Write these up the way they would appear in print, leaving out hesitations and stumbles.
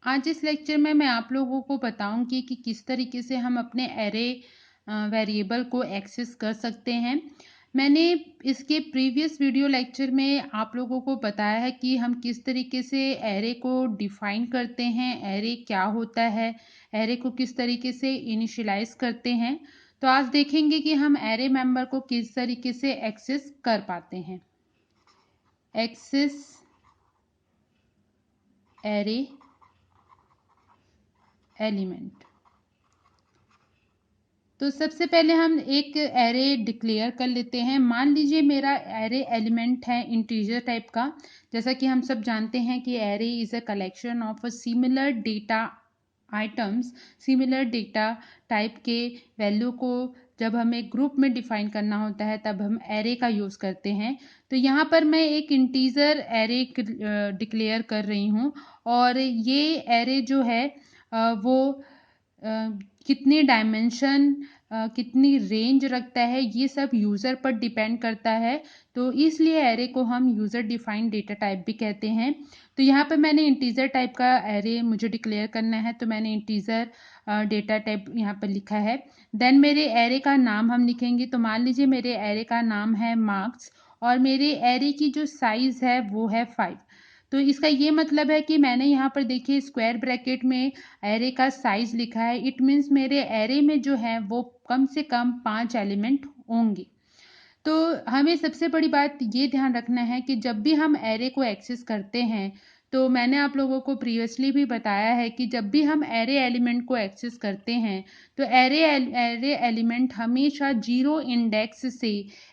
आज इस लेक्चर में मैं आप लोगों को बताऊंगी कि किस तरीके से हम अपने एरे वेरिएबल को एक्सेस कर सकते हैं। मैंने इसके प्रीवियस वीडियो लेक्चर में आप लोगों को बताया है कि हम किस तरीके से एरे को डिफाइन करते हैं, एरे क्या होता है, एरे को किस तरीके से इनिशियलाइज करते हैं। तो आज देखेंगे कि हम एरे मेंबर को किस तरीके से एक्सेस कर पाते हैं। Access array element. तो सबसे पहले हम एक एरे डिक्लेयर कर लेते हैं। मान लीजिए मेरा एरे एलिमेंट है इंटीजर टाइप का। जैसा कि हम सब जानते हैं कि array is a collection of similar data items. Similar data type के वैल्यू को जब हमें ग्रुप में डिफाइन करना होता है तब हम एरे का यूज़ करते हैं। तो यहाँ पर मैं एक इंटीजर एरे डिक्लेयर कर रही हूँ और ये एरे जो है वो कितनी डायमेंशन कितनी रेंज रखता है ये सब यूज़र पर डिपेंड करता है। तो इसलिए एरे को हम यूज़र डिफाइंड डेटा टाइप भी कहते हैं। तो यहाँ पे मैंने इंटीजर टाइप का एरे मुझे डिक्लेयर करना है, तो मैंने इंटीजर डेटा टाइप यहाँ पर लिखा है। देन मेरे एरे का नाम हम लिखेंगे। तो मान लीजिए मेरे एरे का नाम है मार्क्स और मेरे एरे की जो साइज़ है वो है 5। तो इसका ये मतलब है कि मैंने यहाँ पर देखिए स्क्वायर ब्रैकेट में एरे का साइज लिखा है। इट मीन्स मेरे एरे में जो है वो कम से कम 5 एलिमेंट होंगे। तो हमें सबसे बड़ी बात ये ध्यान रखना है कि जब भी हम एरे को एक्सेस करते हैं, तो मैंने आप लोगों को प्रीवियसली भी बताया है कि जब भी हम एरे एलिमेंट को एक्सेस करते हैं तो एरे एलिमेंट हमेशा 0 इंडेक्स से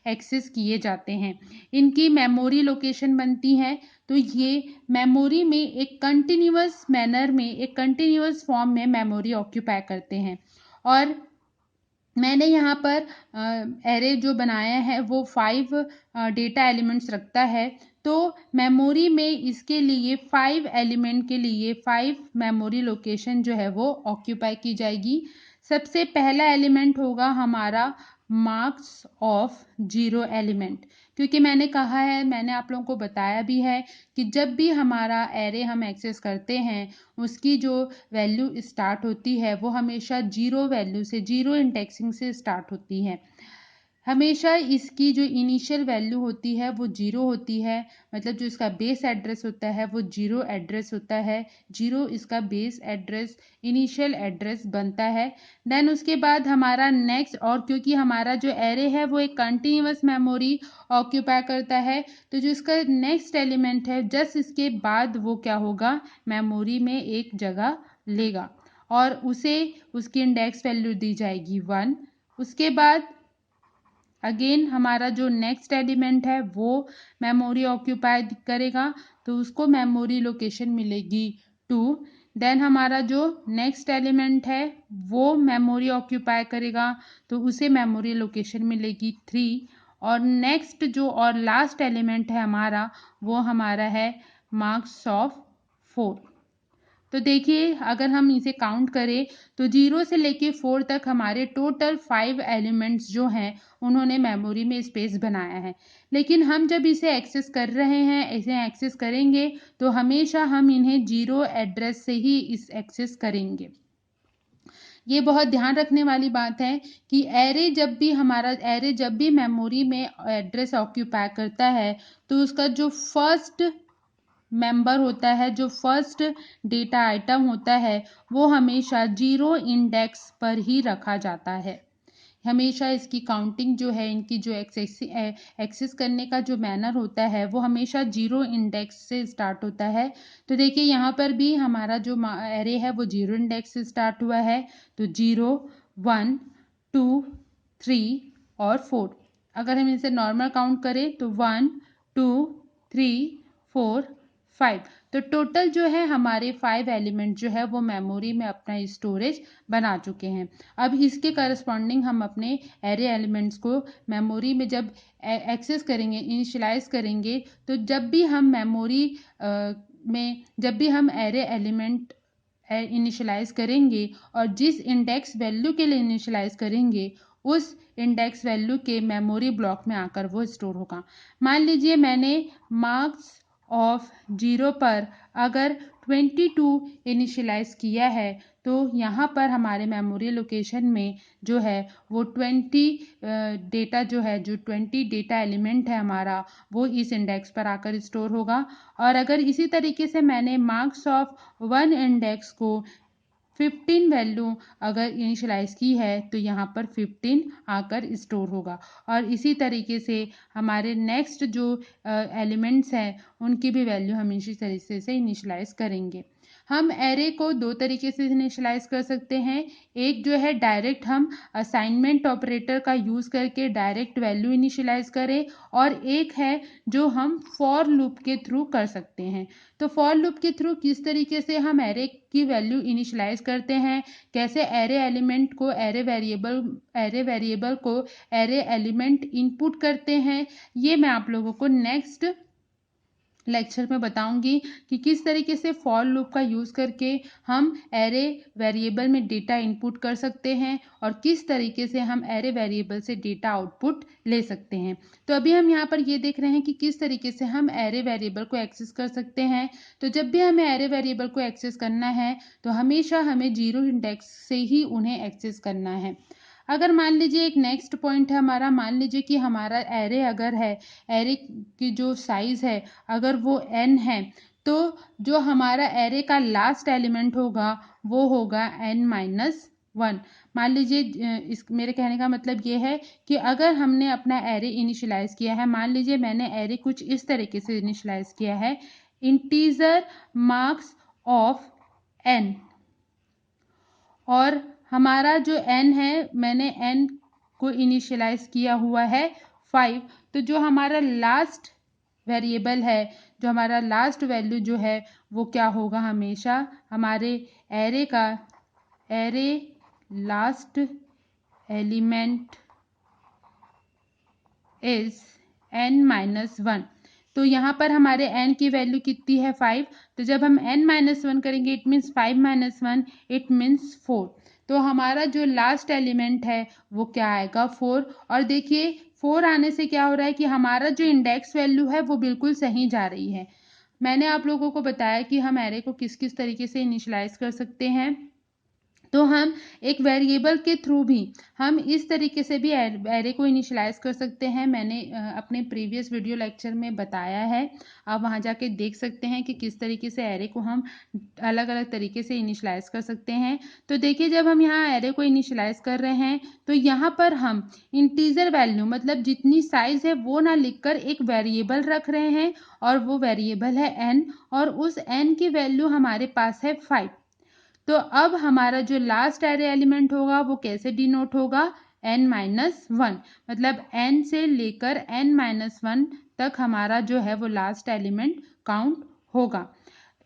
एक्सेस किए जाते हैं। इनकी मेमोरी लोकेशन बनती है। तो ये मेमोरी में एक कंटिन्यूअस मैनर में, एक कंटिन्यूअस फॉर्म में मेमोरी ऑक्यूपाई करते हैं। और मैंने यहाँ पर एरे जो बनाया है वो 5 डेटा एलिमेंट्स रखता है। तो मेमोरी में इसके लिए 5 एलिमेंट के लिए 5 मेमोरी लोकेशन जो है वो ऑक्यूपाई की जाएगी। सबसे पहला एलिमेंट होगा हमारा मार्क्स ऑफ 0 एलिमेंट, क्योंकि मैंने कहा है, मैंने आप लोगों को बताया भी है कि जब भी हमारा एरे हम एक्सेस करते हैं उसकी जो वैल्यू स्टार्ट होती है वो हमेशा 0 वैल्यू से, 0 इंडेक्सिंग से स्टार्ट होती है। हमेशा इसकी जो इनिशियल वैल्यू होती है वो 0 होती है। मतलब जो इसका बेस एड्रेस होता है वो 0 एड्रेस होता है। 0 इसका बेस एड्रेस, इनिशियल एड्रेस बनता है। देन उसके बाद हमारा नेक्स्ट, और क्योंकि हमारा जो एरे है वो एक कंटिन्यूअस मेमोरी ऑक्यूपाई करता है, तो जो इसका नेक्स्ट एलिमेंट है जस्ट इसके बाद वो क्या होगा, मेमोरी में एक जगह लेगा और उसे उसकी इंडेक्स वैल्यू दी जाएगी 1। उसके बाद अगेन हमारा जो नेक्स्ट एलिमेंट है वो मेमोरी ऑक्यूपाई करेगा, तो उसको मेमोरी लोकेशन मिलेगी 2। देन हमारा जो नेक्स्ट एलिमेंट है वो मेमोरी ऑक्यूपाई करेगा, तो उसे मेमोरी लोकेशन मिलेगी 3। और नेक्स्ट जो और लास्ट एलिमेंट है हमारा वो हमारा है मार्क्स ऑफ 4। तो देखिए अगर हम इसे काउंट करें तो 0 से लेके 4 तक हमारे टोटल 5 एलिमेंट्स जो हैं उन्होंने मेमोरी में स्पेस बनाया है। लेकिन हम जब इसे एक्सेस कर रहे हैं, इसे एक्सेस करेंगे तो हमेशा हम इन्हें 0 एड्रेस से ही इस एक्सेस करेंगे। ये बहुत ध्यान रखने वाली बात है कि एरे जब भी मेमोरी में एड्रेस ऑक्यूपाई करता है तो उसका जो फर्स्ट मेंबर होता है, जो फर्स्ट डेटा आइटम होता है वो हमेशा 0 इंडेक्स पर ही रखा जाता है। हमेशा इसकी काउंटिंग जो है, इनकी जो एक्सेस करने का जो मैनर होता है वो हमेशा 0 इंडेक्स से स्टार्ट होता है। तो देखिए यहाँ पर भी हमारा जो एरे है वो 0 इंडेक्स से स्टार्ट हुआ है। तो 0, 1, 2, 3 और 4। अगर हम इसे नॉर्मल काउंट करें तो 1, 2, 3, 4, 5। तो टोटल जो है हमारे 5 एलिमेंट जो है वो मेमोरी में अपना स्टोरेज बना चुके हैं। अब इसके करस्पॉन्डिंग हम अपने एरे एलिमेंट्स को मेमोरी में जब एक्सेस करेंगे, इनिशियलाइज करेंगे, तो जब भी हम मेमोरी में जब भी हम एरे एलिमेंट इनिशियलाइज करेंगे और जिस इंडेक्स वैल्यू के लिए इनिशियलाइज करेंगे उस इंडेक्स वैल्यू के मेमोरी ब्लॉक में आकर वो स्टोर होगा। मान लीजिए मैंने मार्क्स ऑफ 0 पर अगर 22 इनिशियलाइज किया है तो यहाँ पर हमारे मेमोरी लोकेशन में जो है वो 20 डेटा जो है, जो 20 डेटा एलिमेंट है हमारा, वो इस इंडेक्स पर आकर स्टोर होगा। और अगर इसी तरीके से मैंने मार्क्स ऑफ 1 इंडेक्स को 15 वैल्यू अगर इनिशियलाइज की है तो यहाँ पर 15 आकर स्टोर होगा। और इसी तरीके से हमारे नेक्स्ट जो एलिमेंट्स हैं उनकी भी वैल्यू हम इसी तरीके से इनिशियलाइज करेंगे। हम एरे को दो तरीके से इनिशियलाइज कर सकते हैं। एक जो है डायरेक्ट हम असाइनमेंट ऑपरेटर का यूज़ करके डायरेक्ट वैल्यू इनिशियलाइज करें, और एक है जो हम फॉर लूप के थ्रू कर सकते हैं। तो फॉर लूप के थ्रू किस तरीके से हम एरे की वैल्यू इनिशियलाइज करते हैं, कैसे एरे एलिमेंट को एरे वेरिएबल को एरे एलिमेंट इनपुट करते हैं, ये मैं आप लोगों को नेक्स्ट लेक्चर में बताऊंगी कि किस तरीके से फॉर लूप का यूज़ करके हम एरे वेरिएबल में डेटा इनपुट कर सकते हैं और किस तरीके से हम एरे वेरिएबल से डेटा आउटपुट ले सकते हैं। तो अभी हम यहाँ पर ये देख रहे हैं कि किस तरीके से हम एरे वेरिएबल को एक्सेस कर सकते हैं। तो जब भी हमें एरे वेरिएबल को एक्सेस करना है तो हमेशा हमें 0 इंडेक्स से ही उन्हें एक्सेस करना है। अगर मान लीजिए एक नेक्स्ट पॉइंट है हमारा, मान लीजिए कि हमारा एरे अगर है, एरे की जो साइज़ है अगर वो n है, तो जो हमारा एरे का लास्ट एलिमेंट होगा वो होगा n-1। मान लीजिए इस मेरे कहने का मतलब ये है कि अगर हमने अपना एरे इनिशियलाइज किया है, मान लीजिए मैंने एरे कुछ इस तरीके से इनिशियलाइज किया है, इंटीजर मार्क्स ऑफ n, और हमारा जो n है मैंने n को इनिशियलाइज किया हुआ है 5। तो जो हमारा लास्ट वेरिएबल है, जो हमारा लास्ट वैल्यू जो है वो क्या होगा, हमेशा हमारे एरे का array last element is n-1। तो यहाँ पर हमारे n की वैल्यू कितनी है 5। तो जब हम n-1 करेंगे इट मीन्स 5-1 इट मीन्स 4। तो हमारा जो लास्ट एलिमेंट है वो क्या आएगा 4। और देखिए 4 आने से क्या हो रहा है कि हमारा जो इंडेक्स वैल्यू है वो बिल्कुल सही जा रही है। मैंने आप लोगों को बताया कि हम एरे को किस किस तरीके से इनिशियलाइज कर सकते हैं। तो हम एक वेरिएबल के थ्रू भी हम इस तरीके से भी एरे को इनिशियलाइज कर सकते हैं। मैंने अपने प्रीवियस वीडियो लेक्चर में बताया है, आप वहां जाके देख सकते हैं कि किस तरीके से एरे को हम अलग अलग तरीके से इनिशियलाइज कर सकते हैं। तो देखिए जब हम यहाँ एरे को इनिशियलाइज कर रहे हैं तो यहाँ पर हम इंटीजर वैल्यू मतलब जितनी साइज है वो ना लिखकर एक वेरिएबल रख रहे हैं, और वो वेरिएबल है n, और उस n की वैल्यू हमारे पास है 5। तो अब हमारा जो लास्ट एरे एलिमेंट होगा वो कैसे डिनोट होगा, n-1। मतलब n से लेकर n-1 तक हमारा जो है वो लास्ट एलिमेंट काउंट होगा।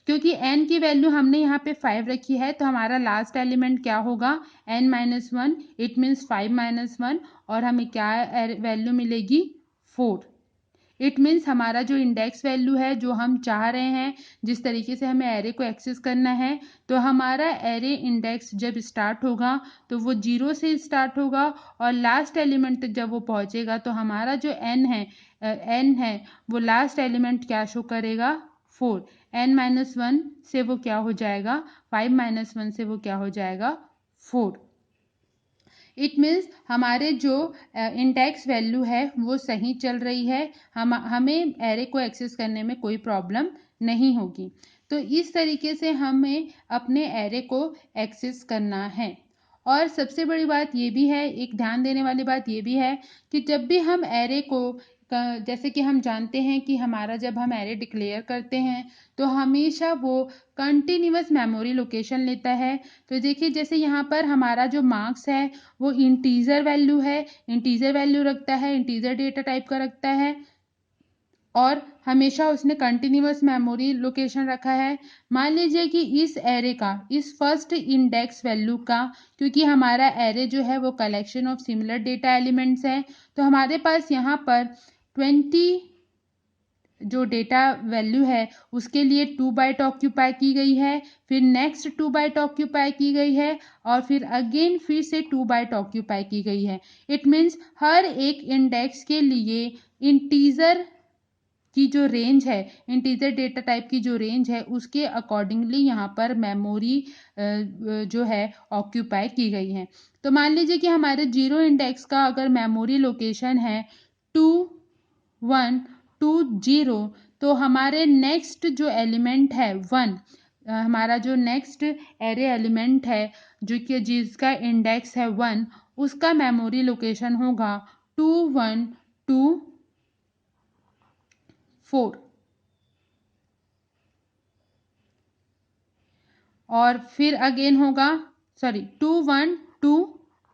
क्योंकि n की वैल्यू हमने यहाँ पे 5 रखी है तो हमारा लास्ट एलिमेंट क्या होगा, n-1 इट मीन्स 5-1, और हमें क्या वैल्यू मिलेगी 4। इट मीन्स हमारा जो इंडेक्स वैल्यू है जो हम चाह रहे हैं, जिस तरीके से हमें एरे को एक्सेस करना है, तो हमारा एरे इंडेक्स जब स्टार्ट होगा तो वो 0 से स्टार्ट होगा, और लास्ट एलिमेंट तक जब वो पहुंचेगा तो हमारा जो n है वो लास्ट एलिमेंट क्या शो करेगा 4। n-1 से वो क्या हो जाएगा, 5-1 से वो क्या हो जाएगा 4। इट मीन्स हमारे जो इंडेक्स वैल्यू है वो सही चल रही है, हमें एरे को एक्सेस करने में कोई प्रॉब्लम नहीं होगी। तो इस तरीके से हमें अपने एरे को एक्सेस करना है। और सबसे बड़ी बात ये भी है, एक ध्यान देने वाली बात ये भी है कि जब भी हम एरे को जैसे कि हम जानते हैं कि हमारा जब हम एरे डिक्लेयर करते हैं तो हमेशा वो कंटिन्यूअस मेमोरी लोकेशन लेता है। तो देखिए जैसे यहाँ पर हमारा जो मार्क्स है वो इंटीजर वैल्यू है, इंटीजर वैल्यू रखता है, इंटीजर डेटा टाइप का रखता है, और हमेशा उसने कंटिन्यूअस मेमोरी लोकेशन रखा है। मान लीजिए कि इस एरे का, इस फर्स्ट इंडेक्स वैल्यू का, क्योंकि हमारा एरे जो है वो collection of similar data elements है, तो हमारे पास यहाँ पर 20 जो डेटा वैल्यू है उसके लिए 2 बाइट ऑक्यूपाई की गई है, फिर नेक्स्ट 2 बाइट ऑक्यूपाई की गई है, और फिर अगेन फिर से 2 बाइट ऑक्यूपाई की गई है। इट मीन्स हर एक इंडेक्स के लिए इंटीजर की जो रेंज है, इंटीजर डेटा टाइप की जो रेंज है, उसके अकॉर्डिंगली यहाँ पर मेमोरी जो है ऑक्यूपाई की गई है। तो मान लीजिए कि हमारे 0 इंडेक्स का अगर मेमोरी लोकेशन है 2 1 2 0, तो हमारे नेक्स्ट जो एलिमेंट है 1, हमारा जो नेक्स्ट एरे एलिमेंट है जो कि जिसका इंडेक्स है 1, उसका मेमोरी लोकेशन होगा 2 1 2 4। और फिर अगेन होगा 2 1 2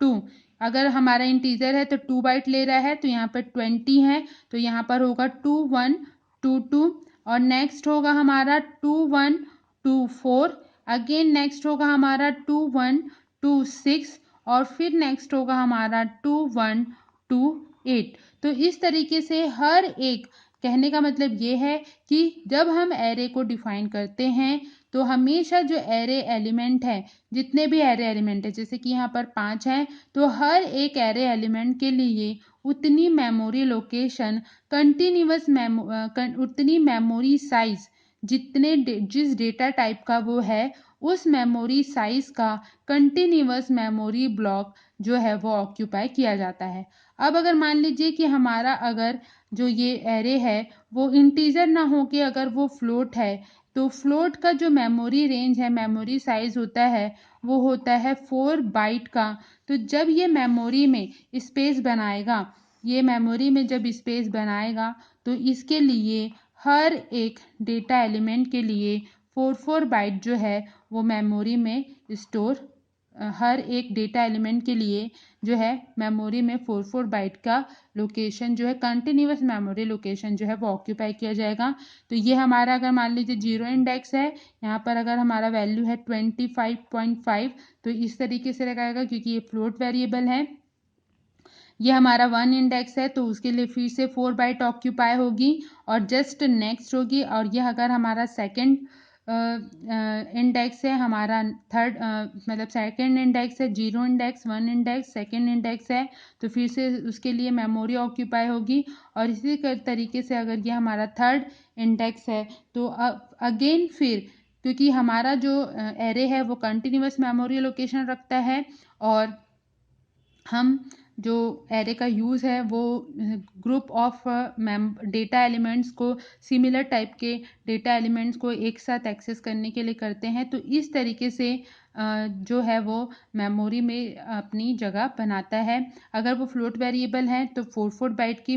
2। अगर हमारा इंटीजर है तो 2 बाइट ले रहा है, तो यहाँ पर 20 है, तो यहाँ पर होगा 2 1 2 2। और नेक्स्ट होगा हमारा 2 1 2 4। अगेन नेक्स्ट होगा हमारा 2 1 2 6। और फिर नेक्स्ट होगा हमारा 2 1 2 8। तो इस तरीके से हर एक, कहने का मतलब ये है कि जब हम एरे को डिफाइन करते हैं तो हमेशा जो एरे एलिमेंट है, जितने भी एरे एलिमेंट है, जैसे कि यहाँ पर 5 है, तो हर एक एरे एलिमेंट के लिए उतनी मेमोरी लोकेशन, उतनी मेमोरी साइज, जिस डेटा टाइप का वो है, उस मेमोरी साइज का कंटिन्यूअस मेमोरी ब्लॉक जो है वो ऑक्यूपाई किया जाता है। अब अगर मान लीजिए कि हमारा अगर जो ये एरे है वो इंटीजर ना हो के अगर वो फ्लोट है, तो फ्लोट का जो मेमोरी रेंज है, मेमोरी साइज होता है, वो होता है 4 बाइट का। तो जब ये मेमोरी में स्पेस बनाएगा, ये मेमोरी में जब स्पेस बनाएगा, तो इसके लिए हर एक डेटा एलिमेंट के लिए 4 बाइट जो है वो मेमोरी में स्टोर, हर एक डेटा एलिमेंट के लिए जो है मेमोरी में 4 बाइट का लोकेशन जो है, कंटिन्यूअस मेमोरी लोकेशन जो है वो ऑक्यूपाई किया जाएगा। तो ये हमारा अगर मान लीजिए 0 इंडेक्स है, यहाँ पर अगर हमारा वैल्यू है 25.5, तो इस तरीके से लगाएगा क्योंकि ये फ्लोट वेरिएबल है। ये हमारा 1 इंडेक्स है, तो उसके लिए फिर से 4 बाइट ऑक्यूपाई होगी और जस्ट नेक्स्ट होगी। और यह अगर हमारा सेकंड इंडेक्स है, हमारा थर्ड मतलब सेकंड इंडेक्स है, 0 इंडेक्स 1 इंडेक्स सेकंड इंडेक्स है, तो फिर से उसके लिए मेमोरी ऑक्यूपाई होगी। और इसी तरीके से अगर ये हमारा थर्ड इंडेक्स है, तो अगेन फिर, क्योंकि हमारा जो एरे है वो कंटिन्यूअस मेमोरी लोकेशन रखता है, और हम जो एरे का यूज़ है वो ग्रुप ऑफ डेटा एलिमेंट्स को, सिमिलर टाइप के डेटा एलिमेंट्स को एक साथ एक्सेस करने के लिए करते हैं। तो इस तरीके से जो है वो मेमोरी में अपनी जगह बनाता है। अगर वो फ्लोट वेरिएबल है तो 4 बाइट की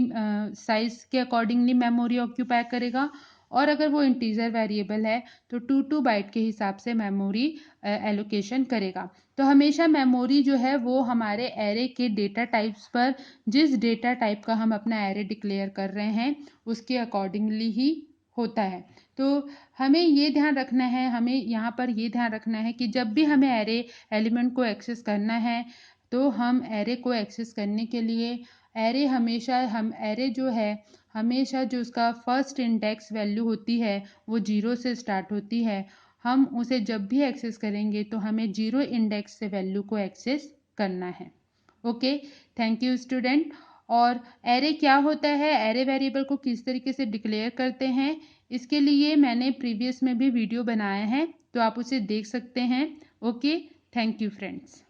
साइज़ के अकॉर्डिंगली मेमोरी ऑक्यूपाई करेगा, और अगर वो इंटीजर वेरिएबल है तो 2 बाइट के हिसाब से मेमोरी एलोकेशन करेगा। तो हमेशा मेमोरी जो है वो हमारे एरे के डेटा टाइप्स पर, जिस डेटा टाइप का हम अपना एरे डिक्लेयर कर रहे हैं उसके अकॉर्डिंगली ही होता है। तो हमें ये ध्यान रखना है, हमें यहाँ पर ये ध्यान रखना है कि जब भी हमें एरे एलिमेंट को एक्सेस करना है, तो हम एरे को एक्सेस करने के लिए एरे जो है हमेशा जो उसका फर्स्ट इंडेक्स वैल्यू होती है वो 0 से स्टार्ट होती है। हम उसे जब भी एक्सेस करेंगे तो हमें 0 इंडेक्स से वैल्यू को एक्सेस करना है। Okay, thank you student. और एरे क्या होता है, एरे वेरिएबल को किस तरीके से डिक्लेयर करते हैं, इसके लिए मैंने प्रीवियस में भी वीडियो बनाया है, तो आप उसे देख सकते हैं। Okay, thank you friends.